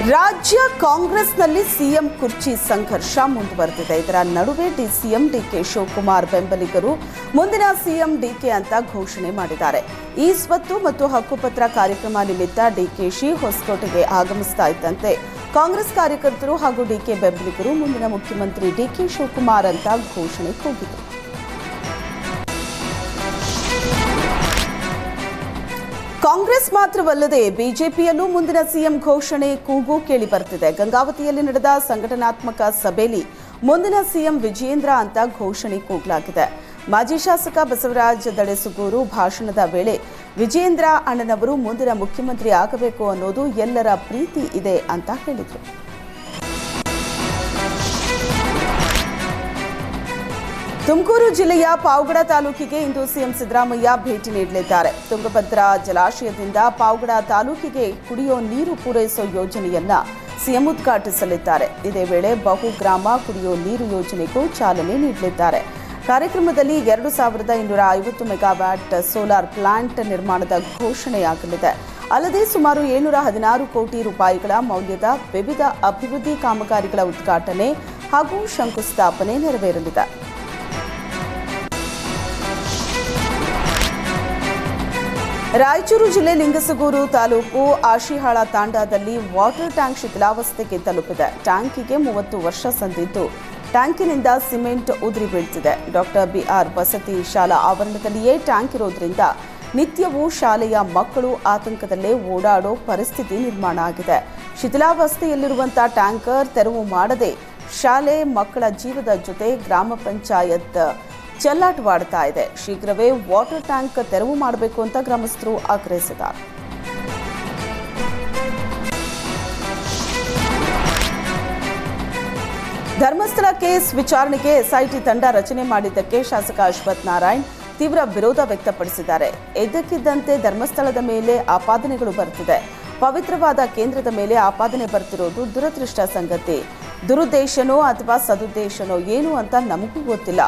ರಾಜ್ಯ ಕಾಂಗ್ರೆಸ್ನಲ್ಲಿ ಸಿಎಂ ಕುರ್ಚಿ ಸಂಘರ್ಷ ಮುಂದುವರೆದಿದೆ. ಇದರ ನಡುವೆ ಸಿಎಂ ಡಿಕೆ ಶಿವಕುಮಾರ್ ಬೆಂಬಲಿಗರು ಮುಂದಿನ ಸಿಎಂ ಡಿಕೆ ಅಂತ ಘೋಷಣೆ ಮಾಡಿದ್ದಾರೆ. ಈ ಸ್ವತ್ತು ಮತ್ತು ಹಕ್ಕುಪತ್ರ ಕಾರ್ಯಕ್ರಮ ನಿಮಿತ್ತ ಡಿಕೆಶಿ ಹೊಸಕೋಟೆಗೆ ಆಗಮಿಸ್ತಾ ಇದ್ದಂತೆ ಕಾಂಗ್ರೆಸ್ ಕಾರ್ಯಕರ್ತರು ಹಾಗೂ ಡಿಕೆ ಬೆಂಬಲಿಗರು ಮುಂದಿನ ಮುಖ್ಯಮಂತ್ರಿ ಡಿಕೆ ಶಿವಕುಮಾರ್ ಅಂತ ಘೋಷಣೆ ಕೂಗಿದರು. ಕಾಂಗ್ರೆಸ್ ಮಾತ್ರವಲ್ಲದೆ ಬಿಜೆಪಿಯಲ್ಲೂ ಮುಂದಿನ ಸಿಎಂ ಘೋಷಣೆ ಕೂಗು ಕೇಳಿ ಬರ್ತಿದೆ. ಗಂಗಾವತಿಯಲ್ಲಿ ನಡೆದ ಸಂಘಟನಾತ್ಮಕ ಸಭೆಯಲ್ಲಿ ಮುಂದಿನ ಸಿಎಂ ವಿಜಯೇಂದ್ರ ಅಂತ ಘೋಷಣೆ ಕೂಗಲಾಗಿದೆ. ಮಾಜಿ ಶಾಸಕ ಬಸವರಾಜ ದಳೆಸುಗೂರು ಭಾಷಣದ ವೇಳೆ ವಿಜಯೇಂದ್ರ ಅಣ್ಣನವರು ಮುಂದಿನ ಮುಖ್ಯಮಂತ್ರಿ ಆಗಬೇಕು ಅನ್ನೋದು ಎಲ್ಲರ ಪ್ರೀತಿ ಇದೆ ಅಂತ ಹೇಳಿದರು. ತುಮಕೂರು ಜಿಲ್ಲೆಯ ಪಾವಗಡ ತಾಲೂಕಿಗೆ ಇಂದು ಸಿಎಂ ಸಿದ್ದರಾಮಯ್ಯ ಭೇಟಿ ನೀಡಲಿದ್ದಾರೆ. ತುಂಗಭದ್ರಾ ಜಲಾಶಯದಿಂದ ಪಾವಗಡ ತಾಲೂಕಿಗೆ ಕುಡಿಯೋ ನೀರು ಪೂರೈಸುವ ಯೋಜನೆಯನ್ನ ಸಿಎಂ ಉದ್ಘಾಟಿಸಲಿದ್ದಾರೆ. ಇದೇ ವೇಳೆ ಬಹುಗ್ರಾಮ ಕುಡಿಯೋ ನೀರು ಯೋಜನೆಗೂ ಚಾಲನೆ ನೀಡಲಿದ್ದಾರೆ. ಕಾರ್ಯಕ್ರಮದಲ್ಲಿ 2250 ಮೆಗಾವ್ಯಾಟ್ ಸೋಲಾರ್ ಪ್ಲಾಂಟ್ ನಿರ್ಮಾಣದ ಘೋಷಣೆಯಾಗಲಿದೆ. ಅಲ್ಲದೆ ಸುಮಾರು 716 ಕೋಟಿ ರೂಪಾಯಿಗಳ ಮೌಲ್ಯದ ವಿವಿಧ ಅಭಿವೃದ್ಧಿ ಕಾಮಗಾರಿಗಳ ಉದ್ಘಾಟನೆ ಹಾಗೂ ಶಂಕುಸ್ಥಾಪನೆ ನೆರವೇರಲಿದೆ. ರಾಯಚೂರು ಜಿಲ್ಲೆ ಲಿಂಗಸಗೂರು ತಾಲೂಕು ಆಶಿಹಾಳ ತಾಂಡಾದಲ್ಲಿ ವಾಟರ್ ಟ್ಯಾಂಕ್ ಶಿಥಿಲಾವಸ್ಥೆಗೆ ತಲುಪಿದೆ. ಟ್ಯಾಂಕಿಗೆ 30 ವರ್ಷ ಸಂದಿದ್ದು ಟ್ಯಾಂಕಿನಿಂದ ಸಿಮೆಂಟ್ ಉದುರಿ ಬೀಳ್ತಿದೆ. ಡಾಕ್ಟರ್ ಬಿಆರ್ ವಸತಿ ಶಾಲಾ ಆವರಣದಲ್ಲಿಯೇ ಟ್ಯಾಂಕ್ ಇರೋದ್ರಿಂದ ನಿತ್ಯವೂ ಶಾಲೆಯ ಮಕ್ಕಳು ಆತಂಕದಲ್ಲೇ ಓಡಾಡೋ ಪರಿಸ್ಥಿತಿ ನಿರ್ಮಾಣ ಆಗಿದೆ. ಶಿಥಿಲಾವಸ್ಥೆಯಲ್ಲಿರುವಂತಹ ಟ್ಯಾಂಕರ್ ತೆರವು ಮಾಡದೆ ಶಾಲೆ ಮಕ್ಕಳ ಜೀವದ ಜೊತೆ ಗ್ರಾಮ ಪಂಚಾಯತ್ ಚೆಲ್ಲಾಟವಾಡ್ತಾ ಇದೆ. ಶೀಘ್ರವೇ ವಾಟರ್ ಟ್ಯಾಂಕ್ ತೆರವು ಮಾಡಬೇಕು ಅಂತ ಗ್ರಾಮಸ್ಥರು ಆಗ್ರಹಿಸಿದ್ದಾರೆ. ಧರ್ಮಸ್ಥಳ ಕೇಸ್ ವಿಚಾರಣೆಗೆ ಎಸ್ಐಟಿ ತಂಡ ರಚನೆ ಮಾಡಿದ್ದಕ್ಕೆ ಶಾಸಕ ಅಶ್ವಥ್ ನಾರಾಯಣ್ ತೀವ್ರ ವಿರೋಧ ವ್ಯಕ್ತಪಡಿಸಿದ್ದಾರೆ. ಇದ್ದಕ್ಕಿದ್ದಂತೆ ಧರ್ಮಸ್ಥಳದ ಮೇಲೆ ಆಪಾದನೆಗಳು ಬರ್ತಿದೆ. ಪವಿತ್ರವಾದ ಕೇಂದ್ರದ ಮೇಲೆ ಆಪಾದನೆ ಬರ್ತಿರೋದು ದುರದೃಷ್ಟ ಸಂಗತಿ. ದುರುದ್ದೇಶನೋ ಅಥವಾ ಸದುದ್ದೇಶನೋ ಏನು ಅಂತ ನಮಗೂ ಗೊತ್ತಿಲ್ಲ.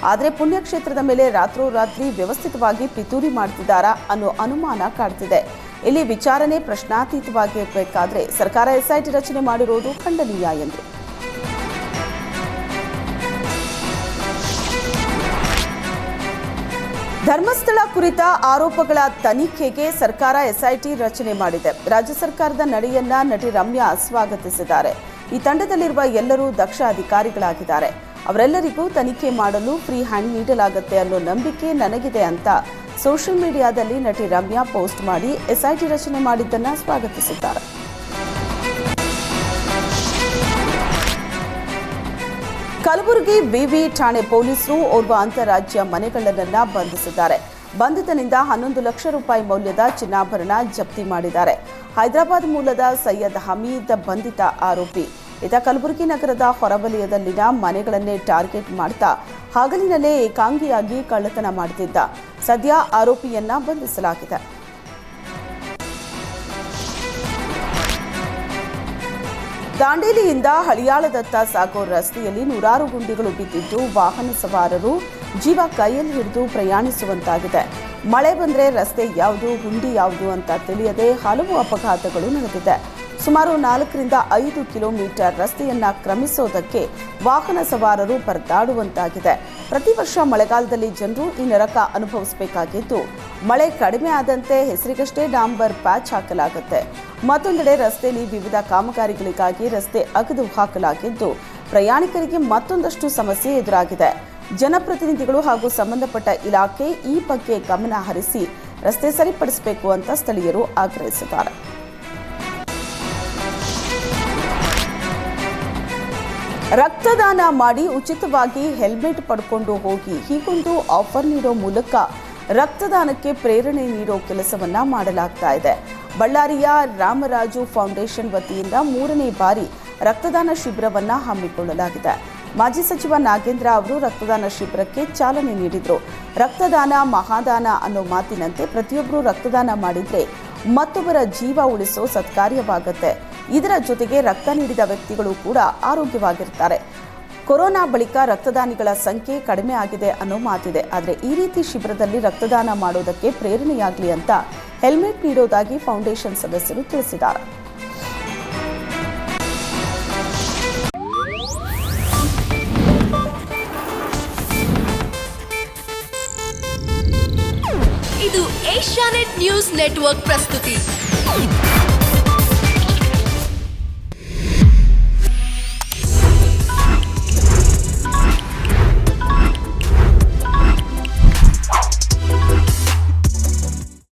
ಆದರೆ ಪುಣ್ಯಕ್ಷೇತ್ರದ ಮೇಲೆ ರಾತ್ರೋರಾತ್ರಿ ವ್ಯವಸ್ಥಿತವಾಗಿ ಪಿತೂರಿ ಮಾಡ್ತಿದ್ದಾರಾ ಅನ್ನೋ ಅನುಮಾನ ಕಾಡ್ತಿದೆ. ಇಲ್ಲಿ ವಿಚಾರಣೆ ಪ್ರಶ್ನಾತೀತವಾಗಿರಬೇಕಾದ್ರೆ ಸರ್ಕಾರ ಎಸ್ಐಟಿ ರಚನೆ ಮಾಡಿರೋದು ಖಂಡನೀಯ ಎಂದರು. ಧರ್ಮಸ್ಥಳ ಕುರಿತ ಆರೋಪಗಳ ತನಿಖೆಗೆ ಸರ್ಕಾರ ಎಸ್ಐಟಿ ರಚನೆ ಮಾಡಿದೆ. ರಾಜ್ಯ ಸರ್ಕಾರದ ನಡೆಯನ್ನ ನಟಿ ರಮ್ಯಾ ಸ್ವಾಗತಿಸಿದ್ದಾರೆ. ಈ ತಂಡದಲ್ಲಿರುವ ಎಲ್ಲರೂ ದಕ್ಷ ಅಧಿಕಾರಿಗಳಾಗಿದ್ದಾರೆ. ಅವರೆಲ್ಲರಿಗೂ ತನಿಖೆ ಮಾಡಲು ಫ್ರೀ ಹ್ಯಾಂಡ್ ನೀಡಲಾಗುತ್ತೆ ಅನ್ನೋ ನಂಬಿಕೆ ನನಗಿದೆ ಅಂತ ಸೋಷಿಯಲ್ ಮೀಡಿಯಾದಲ್ಲಿ ನಟಿ ರಮ್ಯಾ ಪೋಸ್ಟ್ ಮಾಡಿ ಎಸ್ಐಟಿ ರಚನೆ ಮಾಡಿದ್ದನ್ನು ಸ್ವಾಗತಿಸಿದ್ದಾರೆ. ಕಲಬುರಗಿ ವಿವಿ ಠಾಣೆ ಪೊಲೀಸರು ಓರ್ವ ಅಂತಾರಾಜ್ಯ ಮನೆಗಳ್ಳನನ್ನ ಬಂಧಿಸಿದ್ದಾರೆ. ಬಂಧಿತನಿಂದ 11 ಲಕ್ಷ ರೂಪಾಯಿ ಮೌಲ್ಯದ ಚಿನ್ನಾಭರಣ ಜಪ್ತಿ ಮಾಡಿದ್ದಾರೆ. ಹೈದರಾಬಾದ್ ಮೂಲದ ಸೈಯದ್ ಹಮೀದ್ ಬಂಧಿತ ಆರೋಪಿ. ಈತ ಕಲಬುರಗಿ ನಗರದ ಹೊರವಲಯದಲ್ಲಿನ ಮನೆಗಳನ್ನೇ ಟಾರ್ಗೆಟ್ ಮಾಡ್ತಾ ಹಗಲಿನಲ್ಲೇ ಏಕಾಂಗಿಯಾಗಿ ಕಳ್ಳತನ ಮಾಡುತ್ತಿದ್ದ. ಸದ್ಯ ಆರೋಪಿಯನ್ನ ಬಂಧಿಸಲಾಗಿದೆ. ದಾಂಡೇಲಿಯಿಂದ ಹಳಿಯಾಳದತ್ತ ಸಾಗೋ ರಸ್ತೆಯಲ್ಲಿ ನೂರಾರು ಗುಂಡಿಗಳು ಬಿದ್ದಿದ್ದು ವಾಹನ ಸವಾರರು ಜೀವ ಕೈಯಲ್ಲಿ ಹಿಡಿದು ಪ್ರಯಾಣಿಸುವಂತಾಗಿದೆ. ಮಳೆ ಬಂದರೆ ರಸ್ತೆ ಯಾವುದು ಗುಂಡಿ ಯಾವುದು ಅಂತ ತಿಳಿಯದೆ ಹಲವು ಅಪಘಾತಗಳು ನಡೆದಿದೆ. ಸುಮಾರು 4 ರಿಂದ 5 ಕಿಲೋಮೀಟರ್ ರಸ್ತೆಯನ್ನ ಕ್ರಮಿಸೋದಕ್ಕೆ ವಾಹನ ಸವಾರರು ಪರದಾಡುವಂತಾಗಿದೆ. ಪ್ರತಿ ವರ್ಷ ಮಳೆಗಾಲದಲ್ಲಿ ಜನರು ಈ ನರಕ ಅನುಭವಿಸಬೇಕಾಗಿದ್ದು ಮಳೆ ಕಡಿಮೆ ಆದಂತೆ ಹೆಸರಿಗಷ್ಟೇ ಡಾಂಬರ್ ಪ್ಯಾಚ್ ಹಾಕಲಾಗುತ್ತೆ. ಮತ್ತೊಂದೆಡೆ ರಸ್ತೆಯಲ್ಲಿ ವಿವಿಧ ಕಾಮಗಾರಿಗಳಿಗಾಗಿ ರಸ್ತೆ ಅಗೆದು ಹಾಕಲಾಗಿದ್ದು ಪ್ರಯಾಣಿಕರಿಗೆ ಮತ್ತೊಂದಷ್ಟು ಸಮಸ್ಯೆ ಎದುರಾಗಿದೆ. ಜನಪ್ರತಿನಿಧಿಗಳು ಹಾಗೂ ಸಂಬಂಧಪಟ್ಟ ಇಲಾಖೆ ಈ ಬಗ್ಗೆ ಗಮನ ಹರಿಸಿ ರಸ್ತೆ ಸರಿಪಡಿಸಬೇಕು ಅಂತ ಸ್ಥಳೀಯರು ಆಗ್ರಹಿಸಿದ್ದಾರೆ. ರಕ್ತದಾನ ಮಾಡಿ ಉಚಿತವಾಗಿ ಹೆಲ್ಮೆಟ್ ಪಡ್ಕೊಂಡು ಹೋಗಿ ಹೀಗೊಂದು ಆಫರ್ ನೀಡೋ ಮೂಲಕ ರಕ್ತದಾನಕ್ಕೆ ಪ್ರೇರಣೆ ನೀಡೋ ಕೆಲಸವನ್ನ ಮಾಡಲಾಗ್ತಾ ಇದೆ. ಬಳ್ಳಾರಿಯ ರಾಮರಾಜು ಫೌಂಡೇಶನ್ ವತಿಯಿಂದ 3ನೇ ಬಾರಿ ರಕ್ತದಾನ ಶಿಬಿರವನ್ನ ಹಮ್ಮಿಕೊಳ್ಳಲಾಗಿದೆ. ಮಾಜಿ ಸಚಿವ ನಾಗೇಂದ್ರ ಅವರು ರಕ್ತದಾನ ಶಿಬಿರಕ್ಕೆ ಚಾಲನೆ ನೀಡಿದರು. ರಕ್ತದಾನ ಮಹಾದಾನ ಅನ್ನೋ ಮಾತಿನಂತೆ ಪ್ರತಿಯೊಬ್ಬರು ರಕ್ತದಾನ ಮಾಡಿದ್ರೆ ಮತ್ತೊಬ್ಬರ ಜೀವ ಉಳಿಸೋ ಸತ್ಕಾರ್ಯವಾಗುತ್ತೆ. ಇದರ ಜೊತೆಗೆ ರಕ್ತ ನೀಡಿದ ವ್ಯಕ್ತಿಗಳು ಕೂಡ ಆರೋಗ್ಯವಾಗಿರ್ತಾರೆ. ಕೊರೋನಾ ಬಳಿಕ ರಕ್ತದಾನಿಗಳ ಸಂಖ್ಯೆ ಕಡಿಮೆ ಆಗಿದೆ ಅನ್ನೋ ಮಾತಿದೆ. ಆದರೆ ಈ ರೀತಿ ಶಿಬಿರದಲ್ಲಿ ರಕ್ತದಾನ ಮಾಡೋದಕ್ಕೆ ಪ್ರೇರಣೆಯಾಗಲಿ ಅಂತ ಹೆಲ್ಮೆಟ್ ನೀಡೋದಾಗಿ ಫೌಂಡೇಶನ್ ಸದಸ್ಯರು ತಿಳಿಸಿದ್ದಾರೆ. ಏಷ್ಯಾನೆಟ್ ನ್ಯೂಸ್ ನೆಟ್ವರ್ಕ್ ಪ್ರಸ್ತುತಿ.